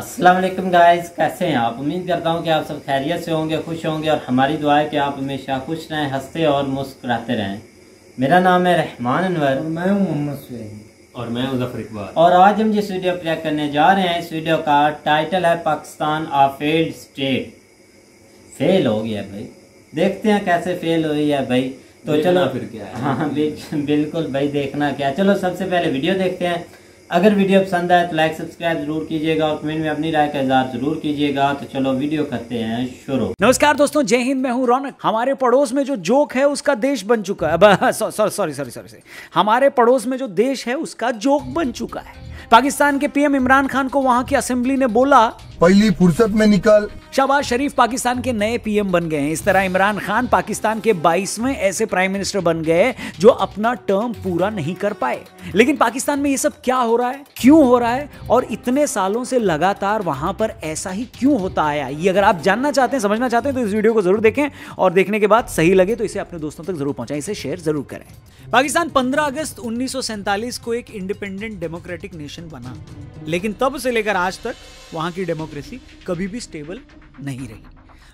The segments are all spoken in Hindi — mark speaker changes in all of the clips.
Speaker 1: अस्सलाम वालेकुम गाइस, कैसे हैं आप। उम्मीद करता हूं कि आप सब खैरियत से होंगे, खुश होंगे और हमारी दुआ है कि आप हमेशा खुश रहें, हंसते और मुस्कुराते रहें। मेरा नाम है रहमान अनवर
Speaker 2: और मैं हूं मोहम्मद सुहैब
Speaker 3: और मैं मुज़फ़्फ़र इक़बाल।
Speaker 1: और आज हम जिस वीडियो प्ले करने जा रहे हैं, इस वीडियो का टाइटल है पाकिस्तान आ फेल्ड स्टेट। फेल हो गया भाई, देखते हैं कैसे फेल हुई है भाई। तो चलो
Speaker 3: फिर क्या है।
Speaker 1: हाँ बिल्कुल भाई, देखना क्या। चलो सबसे पहले वीडियो देखते हैं। अगर वीडियो पसंद आए तो लाइक सब्सक्राइब जरूर कीजिएगा और कमेंट में अपनी राय का इज़हार जरूर कीजिएगा। तो चलो वीडियो करते हैं शुरू।
Speaker 2: नमस्कार दोस्तों, जय हिंद। मैं हूं रौनक। हमारे पड़ोस में जो जोक है उसका देश बन चुका है। सॉरी, हमारे पड़ोस में जो देश है उसका जोक बन चुका है। पाकिस्तान के पीएम इमरान खान को वहां की असेंबली ने बोला,
Speaker 4: पहली फुर्सत में निकल।
Speaker 2: शहबाज शरीफ पाकिस्तान के नए पीएम बन गए हैं। इस तरह इमरान खान पाकिस्तान के 22वें ऐसे प्राइम मिनिस्टर बन गए जो अपना टर्म पूरा नहीं कर पाए। लेकिन पाकिस्तान में ये सब क्या हो रहा है, क्यों हो रहा है और इतने सालों से लगातार वहां पर ऐसा ही क्यों होता आया, ये अगर आप जानना चाहते हैं, समझना चाहते हैं तो इस वीडियो को जरूर देखें और देखने के बाद सही लगे तो इसे अपने दोस्तों तक जरूर पहुंचाएं, इसे शेयर जरूर करें। पाकिस्तान 15 अगस्त 1947 को एक इंडिपेंडेंट डेमोक्रेटिक नेशन बना, लेकिन तब से लेकर आज तक वहां की डेमोक्रेसी कभी भी स्टेबल नहीं रही।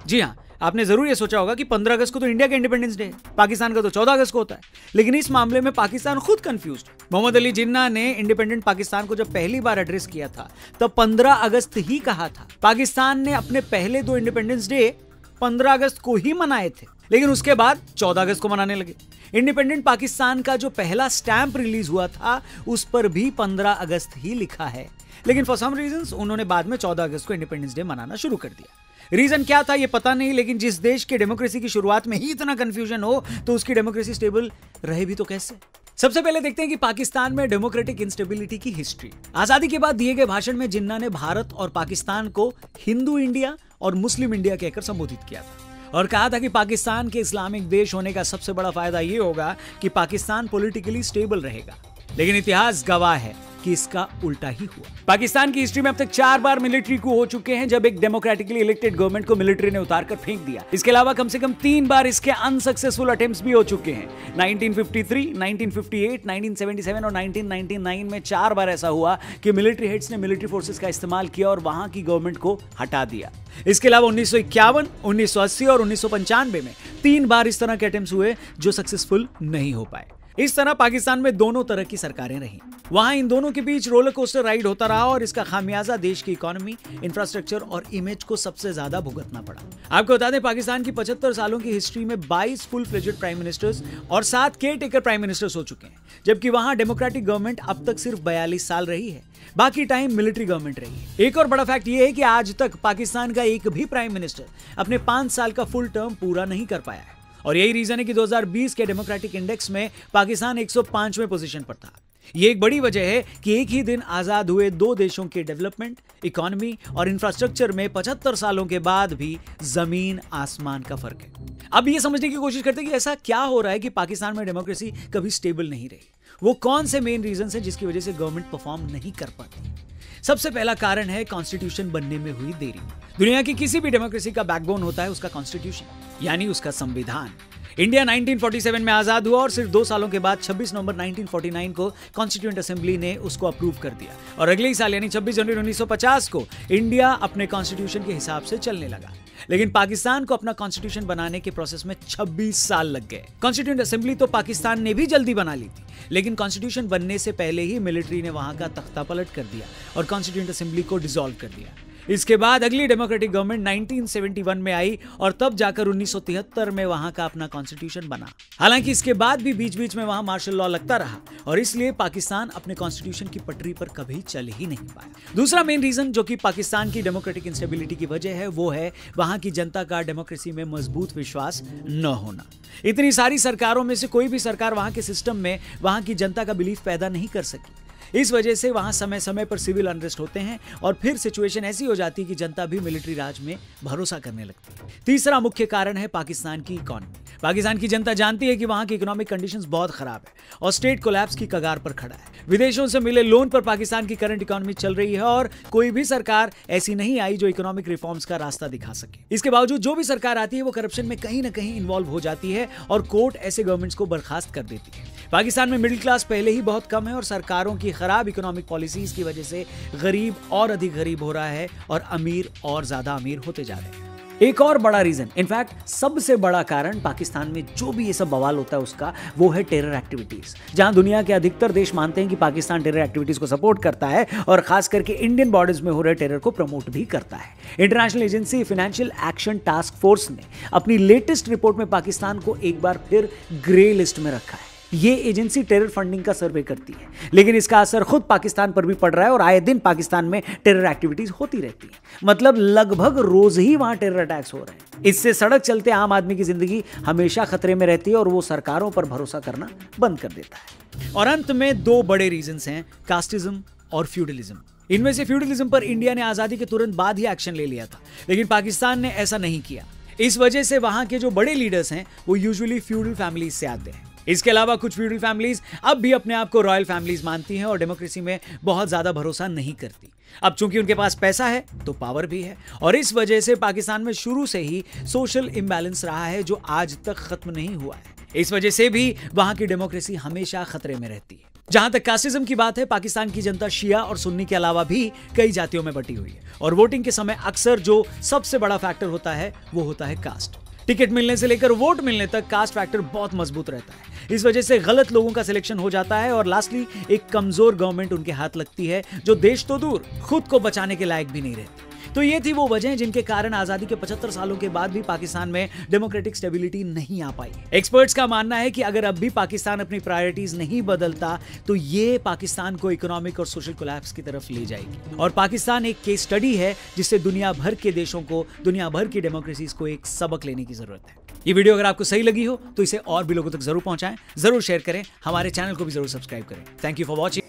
Speaker 2: जी हाँ, आपने जरूर ये सोचा होगा कि 15 अगस्त को तो इंडिया का इंडिपेंडेंस डे है, पाकिस्तान का तो 14 अगस्त को होता है। लेकिन इस मामले में पाकिस्तान खुद कंफ्यूज्ड। मोहम्मद अली जिन्ना ने इंडिपेंडेंट पाकिस्तान को जब पहली बार एड्रेस किया था तब 15 अगस्त ही कहा था। पाकिस्तान ने अपने पहले 2 इंडिपेंडेंस डे 15 अगस्त को ही मनाए थे, लेकिन उसके बाद 14 अगस्त को मनाने लगे। इंडिपेंडेंट पाकिस्तान का जो पहला स्टैंप रिलीज हुआ था उस पर भी 15 अगस्त ही लिखा है, लेकिन फॉर सम रीजंस उन्होंने बाद में 14 अगस्त को इंडिपेंडेंस डे मनाना शुरू कर दिया। रीजन क्या था ये पता नहीं, लेकिन जिस देश के डेमोक्रेसी की शुरुआत में ही इतना कंफ्यूजन हो तो उसकी डेमोक्रेसी स्टेबल रहे भी तो कैसे। सबसे पहले देखते हैं कि पाकिस्तान में डेमोक्रेटिक इंस्टेबिलिटी की हिस्ट्री। आजादी के बाद दिए गए भाषण में जिन्ना ने भारत और पाकिस्तान को हिंदू इंडिया और मुस्लिम इंडिया कहकर संबोधित किया था और कहा था कि पाकिस्तान के इस्लामिक देश होने का सबसे बड़ा फायदा यह होगा कि पाकिस्तान पॉलिटिकली स्टेबल रहेगा। लेकिन इतिहास गवाह है कि इसका उल्टा ही हुआ। पाकिस्तान की हिस्ट्री में अब तक 4 बार मिलिट्री coup हो चुके हैं, जब एक डेमोक्रेटिकली इलेक्टेड गवर्नमेंट को मिलिट्री ने उतारकर फेंक दिया। इसके अलावा कम से कम 3 बार इसके अनसक्सेसफुल अटेम्प्ट्स भी हो चुके हैं। 1953, 1958, 1977 और 1999 में 4 बार ऐसा हुआ कि मिलिट्री हेड्स ने मिलिट्री फोर्सेस का इस्तेमाल किया और वहां की गवर्नमेंट को हटा दिया। इसके अलावा 1951, 1980 और 1995 में 3 बार इस तरह के अटेम्प्ट्स हुए जो सक्सेसफुल नहीं हो पाए। इस तरह पाकिस्तान में दोनों तरह की सरकारें रहीं। वहां इन दोनों के बीच रोलर कोस्टर राइड होता रहा और इसका खामियाजा देश की इकोनॉमी, इंफ्रास्ट्रक्चर और इमेज को सबसे ज्यादा भुगतना पड़ा। आपको बता दें, पाकिस्तान की 75 सालों की हिस्ट्री में 22 फुल फ्लेजेड प्राइम मिनिस्टर्स और 7 केयर टेकर प्राइम मिनिस्टर्स हो चुके हैं, जबकि वहां डेमोक्रेटिक गवर्नमेंट अब तक सिर्फ 42 साल रही है, बाकी टाइम मिलिट्री गवर्नमेंट रही है। एक और बड़ा फैक्ट यह है कि आज तक पाकिस्तान का एक भी प्राइम मिनिस्टर अपने 5 साल का फुल टर्म पूरा नहीं कर पाया है और यही रीजन है कि 2020 के डेमोक्रेटिक इंडेक्स में पाकिस्तान 105वें पोजीशन पर था। यह एक बड़ी वजह है कि एक ही दिन आजाद हुए 2 देशों के डेवलपमेंट, इकोनॉमी और इंफ्रास्ट्रक्चर में 75 सालों के बाद भी जमीन आसमान का फर्क है। अब यह समझने की कोशिश करते हैं कि ऐसा क्या हो रहा है कि पाकिस्तान में डेमोक्रेसी कभी स्टेबल नहीं रही। वो कौन से मेन रीजन है जिसकी वजह से गवर्नमेंट परफॉर्म नहीं कर पाती। सबसे पहला कारण है कॉन्स्टिट्यूशन बनने में हुई देरी। दुनिया की किसी भी डेमोक्रेसी का बैकबोन होता है उसका कॉन्स्टिट्यूशन, यानी उसका संविधान। इंडिया 1947 में आजाद हुआ और सिर्फ 2 सालों के बाद 26 नवंबर 1949 को कॉन्स्टिट्यूएंट असेंबली ने उसको अप्रूव कर दिया और अगले ही साल यानी 26 जनवरी 1950 को इंडिया अपने कॉन्स्टिट्यूशन के हिसाब से चलने लगा। लेकिन पाकिस्तान को अपना कॉन्स्टिट्यूशन बनाने के प्रोसेस में 26 साल लग गए। कॉन्स्टिट्यूएंट असेंबली तो पाकिस्तान ने भी जल्दी बना ली थी, लेकिन कॉन्स्टिट्यूशन बनने से पहले ही मिलिट्री ने वहां का तख्ता पलट कर दिया और कॉन्स्टिट्यूएंट असेंबली को डिसॉल्व कर दिया। इसके बाद अगली डेमोक्रेटिक गवर्नमेंट 1971 में आई और तब जाकर 1973 में वहां का अपना कॉन्स्टिट्यूशन बना। हालांकि इसके बाद भी बीच बीच में वहां मार्शल लॉ लगता रहा और इसलिए पाकिस्तान अपने कॉन्स्टिट्यूशन की पटरी पर कभी चल ही नहीं पाया। दूसरा मेन रीजन जो कि पाकिस्तान की डेमोक्रेटिक इंस्टेबिलिटी की वजह है वो है वहां की जनता का डेमोक्रेसी में मजबूत विश्वास न होना। इतनी सारी सरकारों में से कोई भी सरकार वहां के सिस्टम में वहां की जनता का बिलीफ पैदा नहीं कर सकी। इस वजह से वहां समय समय पर सिविल अनरेस्ट होते हैं और फिर सिचुएशन ऐसी हो जाती है कि जनता भी मिलिट्री राज में भरोसा करने लगती है। तीसरा मुख्य कारण है पाकिस्तान की इकोनॉमी। पाकिस्तान की जनता जानती है कि वहां की इकोनॉमिक कंडीशंस बहुत खराब है और स्टेट कोलैप्स की कगार पर खड़ा है। विदेशों से मिले लोन पर पाकिस्तान की करंट इकोनॉमी चल रही है और कोई भी सरकार ऐसी नहीं आई जो इकोनॉमिक रिफॉर्म्स का रास्ता दिखा सके। इसके बावजूद जो भी सरकार आती है वो करप्शन में कहीं ना कहीं इन्वॉल्व हो जाती है और कोर्ट ऐसे गवर्नमेंट्स को बर्खास्त कर देती है। पाकिस्तान में मिडिल क्लास पहले ही बहुत कम है और सरकारों की खराब इकोनॉमिक पॉलिसीज की वजह से गरीब और अधिक गरीब हो रहा है और अमीर और ज्यादा अमीर होते जा रहे हैं। एक और बड़ा रीजन, इनफैक्ट सबसे बड़ा कारण पाकिस्तान में जो भी ये सब बवाल होता है उसका, वो है टेरर एक्टिविटीज। जहां दुनिया के अधिकतर देश मानते हैं कि पाकिस्तान टेरर एक्टिविटीज को सपोर्ट करता है और खास करके इंडियन बॉर्डर्स में हो रहे टेरर को प्रमोट भी करता है। International agency financial action task force ने अपनी लेटेस्ट रिपोर्ट में पाकिस्तान को एक बार फिर ग्रे लिस्ट में रखा है। ये एजेंसी टेरर फंडिंग का सर्वे करती है, लेकिन इसका असर खुद पाकिस्तान पर भी पड़ रहा है और आए दिन पाकिस्तान में टेरर एक्टिविटीज होती रहती है। मतलब लगभग रोज ही वहां टेरर अटैक्स हो रहे हैं। इससे सड़क चलते आम आदमी की जिंदगी हमेशा खतरे में रहती है और वो सरकारों पर भरोसा करना बंद कर देता है। और अंत में दो बड़े रीजंस हैं, कास्टिज्म और फ्यूडलिज्म। इनमें से फ्यूडलिज्म पर इंडिया ने आजादी के तुरंत बाद ही एक्शन ले लिया था, लेकिन पाकिस्तान ने ऐसा नहीं किया। इस वजह से वहां के जो बड़े लीडर्स हैं वो यूजुअली फ्यूडल फैमिलीज से आते हैं। इसके अलावा कुछ फ्यूडल फैमिलीज अब भी अपने आप को रॉयल फैमिलीज मानती हैं और डेमोक्रेसी में बहुत ज्यादा भरोसा नहीं करती। अब चूंकि उनके पास पैसा है तो पावर भी है और इस वजह से पाकिस्तान में शुरू से ही सोशल इम्बैलेंस रहा है जो आज तक खत्म नहीं हुआ है। इस वजह से भी वहां की डेमोक्रेसी हमेशा खतरे में रहती है। जहां तक कास्टिज्म की बात है, पाकिस्तान की जनता शिया और सुन्नी के अलावा भी कई जातियों में बटी हुई है और वोटिंग के समय अक्सर जो सबसे बड़ा फैक्टर होता है वो होता है कास्ट। टिकट मिलने से लेकर वोट मिलने तक कास्ट फैक्टर बहुत मजबूत रहता है। इस वजह से गलत लोगों का सिलेक्शन हो जाता है और लास्टली एक कमजोर गवर्नमेंट उनके हाथ लगती है जो देश तो दूर खुद को बचाने के लायक भी नहीं रहती। तो ये थी वो वजह जिनके कारण आजादी के 75 सालों के बाद भी पाकिस्तान में डेमोक्रेटिक स्टेबिलिटी नहीं आ पाई। एक्सपर्ट्स का मानना है कि अगर अब भी पाकिस्तान अपनी प्रायोरिटीज नहीं बदलता तो ये पाकिस्तान को इकोनॉमिक और सोशल कोलैप्स की तरफ ले जाएगी। और पाकिस्तान एक केस स्टडी है जिससे दुनिया भर के देशों को, दुनिया भर की डेमोक्रेसीज को एक सबक लेने की जरूरत है। ये वीडियो अगर आपको सही लगी हो तो इसे और भी लोगों तक जरूर पहुंचाएं, जरूर शेयर करें, हमारे चैनल को भी जरूर सब्सक्राइब करें। Thank you for watching.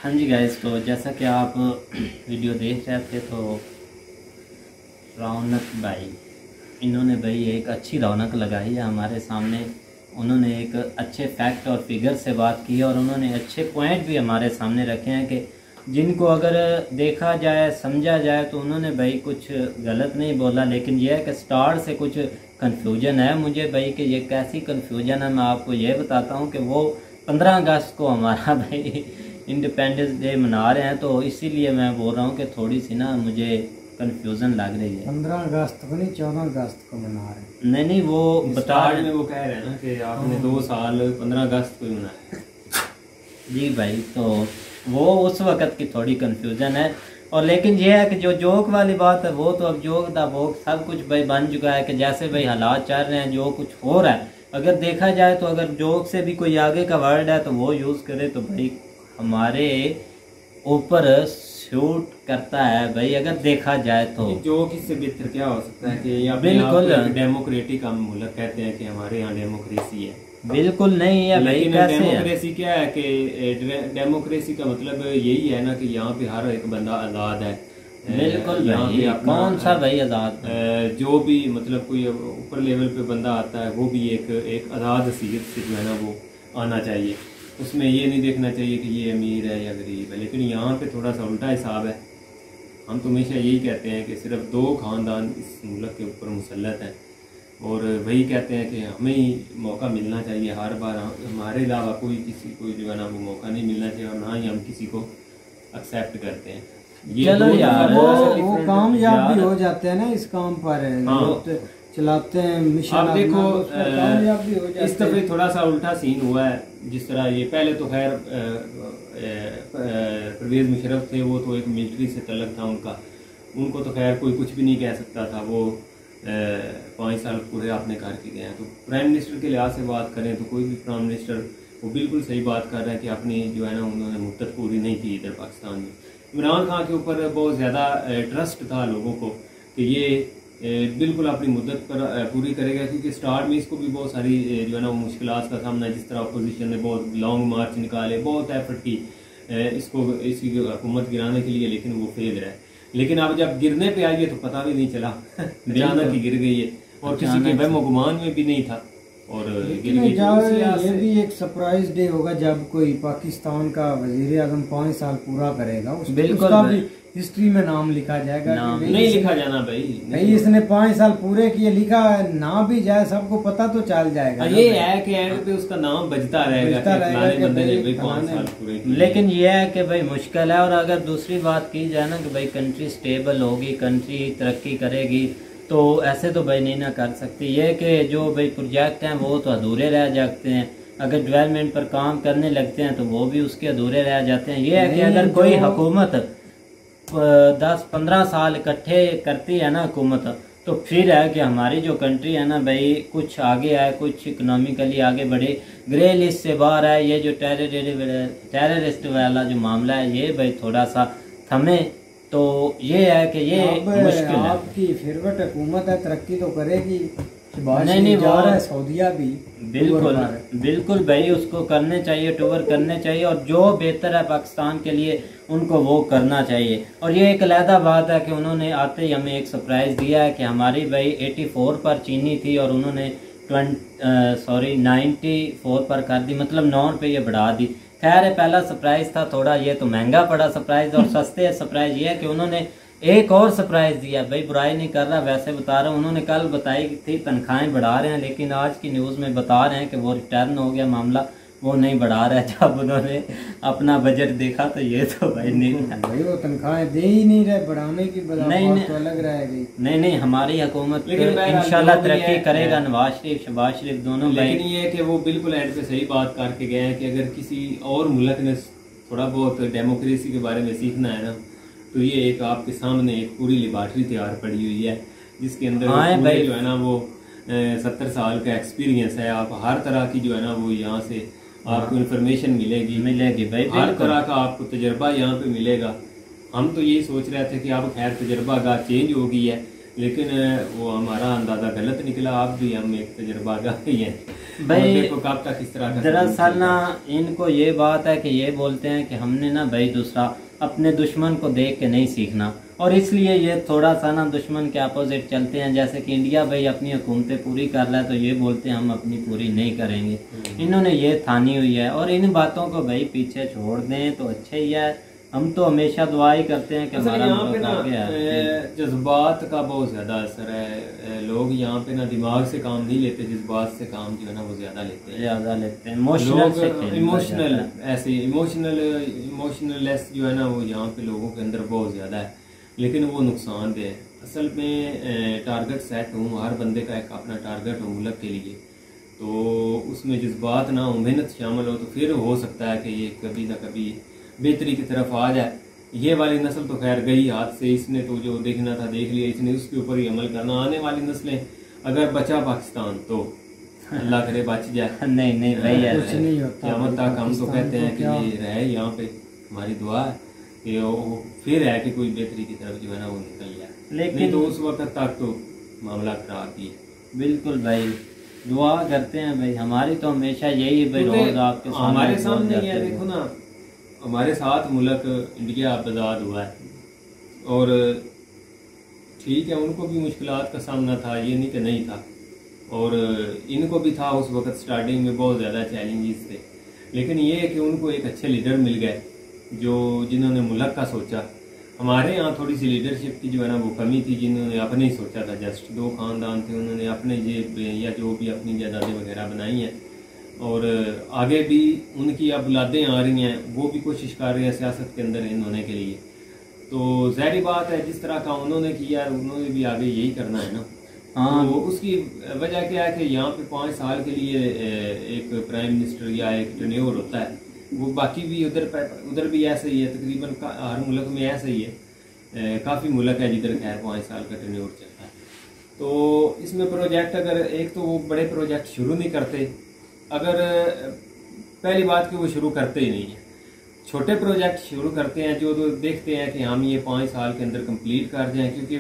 Speaker 1: हाँ जी गाइस, तो जैसा कि आप वीडियो देख रहे थे तो रौनक भाई, इन्होंने भाई एक अच्छी रौनक लगाई है हमारे सामने। उन्होंने एक अच्छे फैक्ट और फिगर से बात की और उन्होंने अच्छे पॉइंट भी हमारे सामने रखे हैं कि जिनको अगर देखा जाए, समझा जाए तो उन्होंने भाई कुछ गलत नहीं बोला, लेकिन यह है कि स्टार्ट से कुछ कन्फ्यूजन है मुझे भाई कि ये कैसी कन्फ्यूजन है। मैं आपको ये बताता हूँ कि वो 15 अगस्त को हमारा भाई इंडिपेंडेंस डे मना रहे हैं, तो इसीलिए मैं बोल रहा हूँ कि थोड़ी सी ना मुझे कन्फ्यूजन लग रही है।
Speaker 3: 15 अगस्त को नहीं, 14 अगस्त को मना रहे हैं।
Speaker 1: नहीं वो बता
Speaker 5: में वो कह रहे हैं ना कि आपने 2 साल 15 अगस्त को ही मनाया।
Speaker 1: जी भाई, तो वो उस वक़्त की थोड़ी कन्फ्यूजन है। और लेकिन ये है कि जो जोक वाली बात है वो तो अब जोक था वो सब कुछ भाई बन चुका है कि जैसे भाई हालात चल रहे हैं, जो कुछ हो रहा है, अगर देखा जाए तो अगर जोक से भी कोई आगे का वर्ड है तो वो यूज़ करे तो भाई हमारे ऊपर शूट करता है भाई, अगर देखा जाए तो।
Speaker 5: जोक इससे बेहतर क्या हो सकता है कि
Speaker 1: बिल्कुल
Speaker 5: डेमोक्रेटिक हम मुल्क कहते हैं कि हमारे यहाँ डेमोक्रेसी है।
Speaker 1: बिल्कुल नहीं है भाई, कैसे
Speaker 5: डेमोक्रेसी क्या है कि डेमोक्रेसी का मतलब यही है ना कि यहाँ पे हर एक बंदा आज़ाद है।
Speaker 1: बिल्कुल भाई, कौन सा भाई आज़ाद,
Speaker 5: जो भी मतलब कोई ऊपर लेवल पे बंदा आता है वो भी एक आज़ाद हैसियत से जो है ना वो आना चाहिए। उसमें ये नहीं देखना चाहिए कि ये अमीर है या गरीब है। लेकिन यहाँ पे थोड़ा सा उल्टा हिसाब है। हम तो हमेशा यही कहते हैं कि सिर्फ 2 खानदान इस मुल्क के ऊपर मुसल्लत हैं और वही कहते हैं कि हमें ही मौका मिलना चाहिए हर बार। हमारे अलावा कोई किसी को जो है ना वो मौका नहीं मिलना चाहिए और ना ही हम किसी को एक्सेप्ट करते हैं। ये
Speaker 1: चलो यार,
Speaker 3: वो कामयाब भी हो जाते हैं ना इस काम पर।
Speaker 5: हाँ।
Speaker 3: चलाते हैं मिशन।
Speaker 5: आप देखो
Speaker 3: कामयाब भी हो जाते हैं।
Speaker 5: इस दफे थोड़ा सा उल्टा सीन हुआ है। जिस तरह ये पहले तो खैर परवेज मुशर्रफ थे, वो तो एक मिलिट्री से तल्लक था उनको तो खैर कोई कुछ भी नहीं कह सकता था। वो 5 साल पूरे आपने करके गए हैं। तो प्राइम मिनिस्टर के लिहाज से बात करें तो कोई भी प्राइम मिनिस्टर वो बिल्कुल सही बात कर रहा है कि अपनी जो है ना उन्होंने मुद्दत पूरी नहीं की इधर पाकिस्तान में। इमरान खान के ऊपर बहुत ज़्यादा ट्रस्ट था लोगों को कि ये बिल्कुल अपनी मुद्दत पर पूरी करेगा, क्योंकि स्टार्ट में इसको भी बहुत सारी जो है ना मुश्किलात का सामना, जिस तरह अपोजिशन ने बहुत लॉन्ग मार्च निकाले, बहुत एफर्ट की इसकी हुकूमत गिराने के लिए, लेकिन वो फेल रहा है। लेकिन अब जब गिरने पे आई है तो पता भी नहीं चला, अचानक ही गिर गई है और किसी के वहम गुमान में भी नहीं था। और
Speaker 3: ये भी एक सरप्राइज डे होगा जब कोई पाकिस्तान का वजीर आजम 5 साल पूरा करेगा, उसका भी हिस्ट्री में नाम लिखा जाएगा।
Speaker 5: नहीं लिखा जाना भाई
Speaker 3: इसने 5 साल पूरे किए, लिखा ना भी जाए सबको पता तो चल जाएगा।
Speaker 5: ये है कि एंड पे उसका नाम बजता रहेगा
Speaker 1: लेकिन ये है कि भाई मुश्किल है। और अगर दूसरी बात की जाए ना कि भाई कंट्री स्टेबल होगी, कंट्री तरक्की करेगी, तो ऐसे तो भाई नहीं ना कर सकती। ये कि जो भाई प्रोजेक्ट हैं वो तो अधूरे रह जाते हैं, अगर डेवलपमेंट पर काम करने लगते हैं तो वो भी उसके अधूरे रह जाते हैं। ये है कि अगर कोई हुकूमत 10-15 साल इकट्ठे करती है ना हुकूमत, तो फिर है कि हमारी जो कंट्री है ना भाई कुछ आगे आए, कुछ इकोनॉमिकली आगे बढ़े, ग्रे लिस्ट से बाहर आए। ये जो टेररिस्ट वाला जो मामला है ये भाई थोड़ा सा थमे, तो ये है कि ये मुश्किल है।
Speaker 3: आपकी फेवरेट हुकूमत है, तरक्की तो करेगी।
Speaker 1: नहीं वो
Speaker 3: सऊदिया भी
Speaker 1: बिल्कुल भाई उसको करने चाहिए, टूर करने चाहिए, और जो बेहतर है पाकिस्तान के लिए उनको वो करना चाहिए। और ये एक अलहदा बात है कि उन्होंने आते ही हमें एक सरप्राइज दिया है कि हमारी भाई 84 पर चीनी थी और उन्होंने 94 पर कर दी, मतलब 9 रुपये बढ़ा दी। खैर है पहला सरप्राइज था, थोड़ा ये तो महंगा पड़ा सरप्राइज। और सस्ते सरप्राइज ये है कि उन्होंने एक और सरप्राइज दिया, भाई बुराई नहीं कर रहा, वैसे बता रहा हूँ। उन्होंने कल बताई थी तनख्वाहें बढ़ा रहे हैं, लेकिन आज की न्यूज़ में बता रहे हैं कि वो रिटर्न हो गया मामला, वो नहीं बढ़ा रहा है। जब उन्होंने अपना बजट देखा तो ये तो भाई नहीं
Speaker 3: भाई वो तनख्वाहें दे ही नहीं रहे, बढ़ाने की
Speaker 1: नहीं
Speaker 3: तो अलग रहेगी।
Speaker 1: नहीं हमारी हुकूमत इंशाल्लाह तरक्की करेगा। नवाज शरीफ शहबाज शरीफ दोनों।
Speaker 5: लेकिन ये है कि वो बिल्कुल एंड पे सही बात करके गए हैं कि अगर किसी और मुल्क ने थोड़ा बहुत डेमोक्रेसी के बारे में सीखना है ना, तो ये एक आपके सामने एक पूरी लेबॉर्ट्री तैयार पड़ी हुई है, जिसके अंदर भाई जो है ना वो 70 साल का एक्सपीरियंस है। आप हर तरह की जो है ना वो यहाँ से आपको इन्फॉर्मेशन मिलेगी भाई, हर तरह का आपको तजर्बा यहाँ पे मिलेगा। हम तो यही सोच रहे थे कि अब खैर तजर्बागाह चेंज हो गई है, लेकिन वो हमारा अंदाजा गलत निकला। आप भी हम एक तजर्बागाह ही हैं भाई। देखो कब तक इस तरह का
Speaker 1: दरअसल ना इनको ये बात है कि ये बोलते हैं कि हमने ना भाई दूसरा अपने दुश्मन को देख के नहीं सीखना, और इसलिए ये थोड़ा सा ना दुश्मन के अपोजिट चलते हैं। जैसे कि इंडिया भाई अपनी हुकूमतें पूरी कर रहा है तो ये बोलते हैं हम अपनी पूरी नहीं करेंगे। इन्होंने ये ठानी हुई है, और इन बातों को भाई पीछे छोड़ दें तो अच्छा ही है। हम तो हमेशा दुआ ही करते हैं कि हमारा मुल्क आगे है।
Speaker 5: जज्बात का बहुत ज्यादा असर है। लोग यहाँ पे ना दिमाग से काम नहीं लेते, जज्बात से काम जो है ना वो ज्यादा लेते हैं। इमोशनल ऐसे इमोशनलेस जो है ना वो यहाँ पे लोगों के अंदर बहुत ज्यादा है, लेकिन वो नुकसानदेह है। असल में टारगेट सेट हूँ, हर बंदे का एक अपना टारगेट हो मुल्क के लिए, तो उसमें जज्बात ना हो, मेहनत शामिल हो, तो फिर हो सकता है कि ये कभी ना कभी बेहतरी की तरफ आ जाए। ये वाली नस्ल तो खैर गई हाथ से, इसने तो जो देखना था देख लिया, इसने उसके ऊपर ही अमल करना। आने वाली नस्लें अगर बचा पाकिस्तान तो अल्लाह करे बच जाए।
Speaker 1: नहीं भैया
Speaker 3: कुछ नहीं होता,
Speaker 5: क़यामत तक हम तो कहते हैं कि ये रहे यहाँ पे, हमारी दुआ है कि वो फिर है कि कोई बेहतरी की तरफ जो है ना वो निकल जाए। लेकिन तो उस वक्त तक तो मामला खराब ही है।
Speaker 1: बिल्कुल भाई दुआ करते हैं भाई, हमारी तो हमेशा यही भाई रोज आपके
Speaker 5: हमारे सामने है। देखो ना हमारे साथ मुल्क इंडिया आज़ाद हुआ है, और ठीक है उनको भी मुश्किलात का सामना था, ये नहीं कि नहीं था, और इनको भी था उस वक्त स्टार्टिंग में बहुत ज़्यादा चैलेंजेस थे। लेकिन ये है कि उनको एक अच्छे लीडर मिल गए जिन्होंने मुल्क का सोचा। हमारे यहाँ थोड़ी सी लीडरशिप की जो है ना वो कमी थी, जिन्होंने अपने ही सोचा था। जस्ट 2 खानदान थे, उन्होंने अपने जेब या जो भी अपनी जायदादें वगैरह बनाई हैं, और आगे भी उनकी अब औलादें आ रही हैं, वो भी कोशिश कर रही हैं सियासत के अंदर इन होने के लिए। तो ज़ाहिर बात है जिस तरह का उन्होंने किया उन्होंने भी आगे यही करना है ना। हाँ तो उसकी वजह क्या है कि यहाँ पे 5 साल के लिए एक प्राइम मिनिस्टर या एक टेन्योर होता है, वो बाकी भी उधर भी ऐसे ही है, तकरीबन हर मुल्क में ऐसे ही है। काफ़ी मुल्क है जिधर खैर 5 साल का टेन्योर चलता है। तो इसमें प्रोजेक्ट अगर एक तो वो बड़े प्रोजेक्ट शुरू नहीं करते, अगर पहली बात कि वो शुरू करते ही नहीं है, छोटे प्रोजेक्ट शुरू करते हैं जो देखते हैं कि हम ये 5 साल के अंदर कंप्लीट कर जाएं, क्योंकि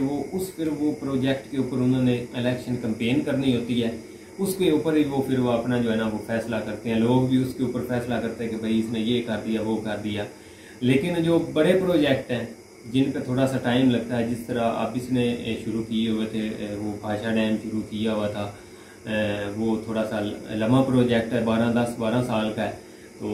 Speaker 5: फिर वो प्रोजेक्ट के ऊपर उन्होंने इलेक्शन कैंपेन करनी होती है, उसके ऊपर ही वो फिर वो अपना जो है ना वो फैसला करते हैं। लोग भी उसके ऊपर फैसला करते हैं कि भाई इसने ये कर दिया वो कर दिया। लेकिन जो बड़े प्रोजेक्ट हैं जिन पर थोड़ा सा टाइम लगता है, जिस तरह अब इसने शुरू किए हुए थे, वो भाषा डैम शुरू किया हुआ था, वो थोड़ा सा लम्हा प्रोजेक्ट है, 12 साल का है, तो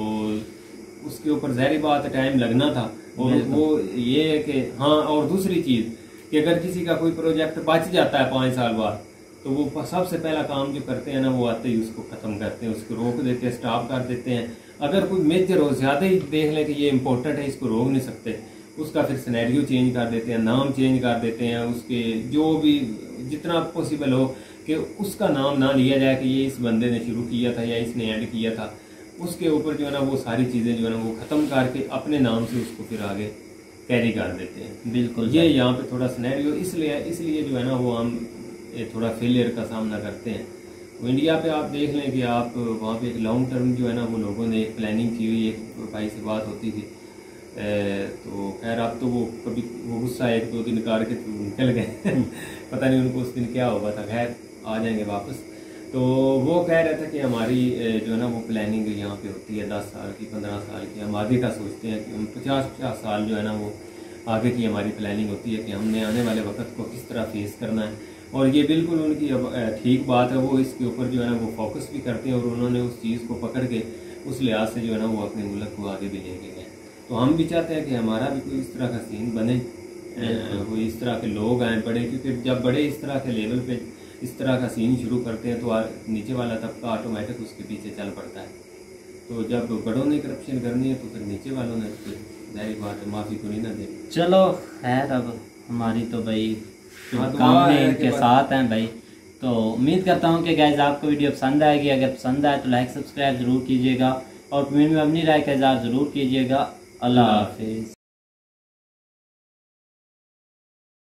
Speaker 5: उसके ऊपर ज़ाहिर बात टाइम लगना था। और वो ये है कि हाँ, और दूसरी चीज़ कि अगर किसी का कोई प्रोजेक्ट बच जाता है 5 साल बाद, तो वो सबसे पहला काम जो करते हैं ना, वो आते ही उसको ख़त्म करते हैं, उसको रोक देते हैं, स्टॉप कर देते हैं। अगर कोई मेजर हो, ज़्यादा ही देख लें कि ये इम्पोर्टेंट है, इसको रोक नहीं सकते, उसका फिर सिनेरियो चेंज कर देते हैं, नाम चेंज कर देते हैं, उसके जो भी जितना पॉसिबल हो कि उसका नाम ना लिया जाए कि ये इस बंदे ने शुरू किया था या इसने एंड किया था। उसके ऊपर जो है ना वो सारी चीज़ें जो है ना वो ख़त्म करके अपने नाम से उसको फिर आगे कैरी कर देते हैं।
Speaker 1: बिल्कुल,
Speaker 5: ये यहाँ पे थोड़ा सिनेरियो इसलिए जो है ना वो हम थोड़ा फेलियर का सामना करते हैं। तो इंडिया पे आप देख लें कि आप वहाँ पे एक लॉन्ग टर्म जो है ना वो लोगों ने एक प्लानिंग की हुई, एक भाई से बात होती थी, तो खैर अब तो वो कभी वो गुस्सा 1-2 दिन करके निकल गए पता नहीं उनको उस दिन क्या हुआ था, खैर आ जाएंगे वापस। तो वो कह रहा था कि हमारी जो है ना वो प्लानिंग यहाँ पे होती है 10 साल की, 15 साल की, हम आगे का सोचते हैं कि हम 50 साल जो है ना वो आगे की हमारी प्लानिंग होती है कि हमने आने वाले वक्त को किस तरह फेस करना है। और ये बिल्कुल उनकी ठीक बात है, वो इसके ऊपर जो है ना वो फोकस भी करते हैं और उन्होंने उस चीज़ को पकड़ के उस लिहाज से जो है ना वो अपने मुल्क को आगे भी लेके गए। तो हम भी चाहते हैं कि हमारा भी कोई इस तरह का सीन बने, कोई इस तरह के लोग आए बड़े, क्योंकि जब बड़े इस तरह के लेवल पे इस तरह का सीन शुरू करते हैं तो नीचे वाला तबका ऑटोमेटिक उसके पीछे चल पड़ता है। तो जब बड़ों ने करप्शन करनी है तो फिर नीचे वालों ने जाहिर बात है माफ़ी तो नहीं ना दे।
Speaker 1: चलो खैर, अब हमारी तो भाई काम के साथ हैं भाई। तो उम्मीद करता हूँ कि गाइस आपको वीडियो पसंद आएगी। अगर पसंद आए तो लाइक सब्सक्राइब ज़रूर कीजिएगा और कमेंट में अपनी राय का इज़हार ज़रूर कीजिएगा। अल्लाह हाफिज़।